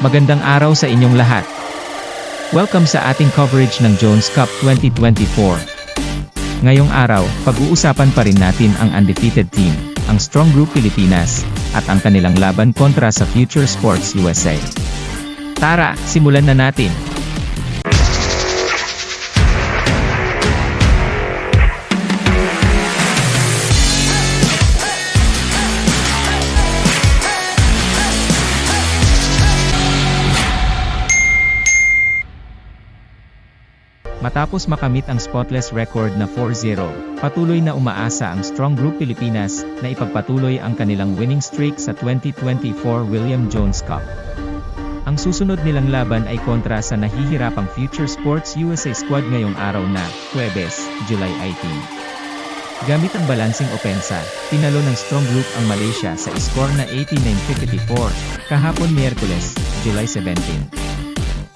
Magandang araw sa inyong lahat. Welcome sa ating coverage ng Jones Cup 2024. Ngayong araw, pag-uusapan pa rin natin ang undefeated team, ang Strong Group Pilipinas, at ang kanilang laban kontra sa Future Sports USA. Tara, simulan na natin! Matapos makamit ang spotless record na 4-0, patuloy na umaasa ang Strong Group Pilipinas na ipagpatuloy ang kanilang winning streak sa 2024 William Jones Cup. Ang susunod nilang laban ay kontra sa nahihirapang Future Sports USA squad ngayong araw na, Huwebes, July 18. Gamit ang balancing opensa, tinalo ng Strong Group ang Malaysia sa score na 89-54, kahapon Miyerkules, July 17.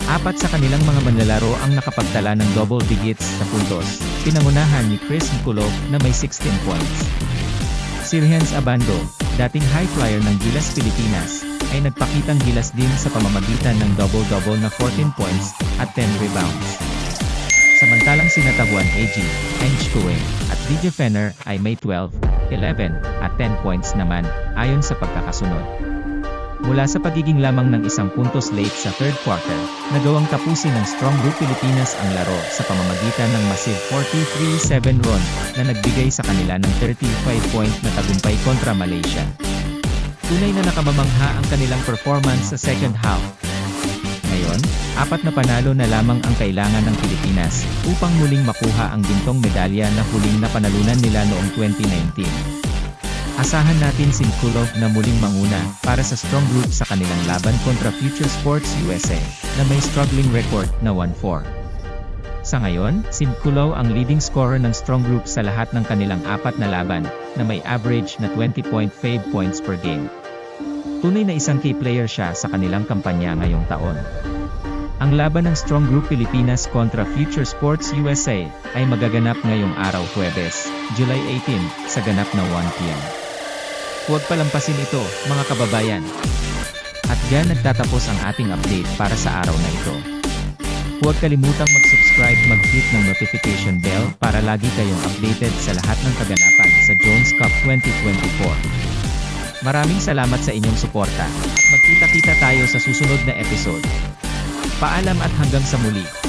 Apat sa kanilang mga manlalaro ang nakapagtala ng double digits sa puntos, pinangunahan ni Chris Mkulov na may 16 points. Si Renz Abando, dating high flyer ng Gilas Pilipinas, ay nagpakitang gilas din sa pamamagitan ng double-double na 14 points at 10 rebounds. Samantalang si Natabuan AG, Heinz Kue, at DJ Fenner ay may 12, 11, at 10 points naman, ayon sa pagkakasunod. Mula sa pagiging lamang ng isang puntos late sa third quarter, nagawang tapusin ng Strong Group Pilipinas ang laro sa pamamagitan ng massive 43-7 run na nagbigay sa kanila ng 35-point na tagumpay kontra Malaysia. Tunay na nakamamangha ang kanilang performance sa second half. Ngayon, 4 na panalo na lamang ang kailangan ng Pilipinas upang muling makuha ang gintong medalya na huling napanalunan nila noong 2019. Asahan natin si Mkulov na muling manguna para sa Strong Group sa kanilang laban kontra Future Sports USA na may struggling record na 1-4. Sa ngayon, si Mkulov ang leading scorer ng Strong Group sa lahat ng kanilang 4 na laban na may average na 20.5 points per game. Tunay na isang key player siya sa kanilang kampanya ngayong taon. Ang laban ng Strong Group Pilipinas kontra Future Sports USA ay magaganap ngayong araw Huwebes, July 18, sa ganap na 1 p.m. Huwag palampasin ito, mga kababayan. At diyan nagtatapos ang ating update para sa araw na ito. Huwag kalimutang mag-subscribe, mag-hit ng notification bell para lagi kayong updated sa lahat ng kaganapan sa Jones Cup 2024. Maraming salamat sa inyong suporta, at magkita-kita tayo sa susunod na episode. Paalam at hanggang sa muli.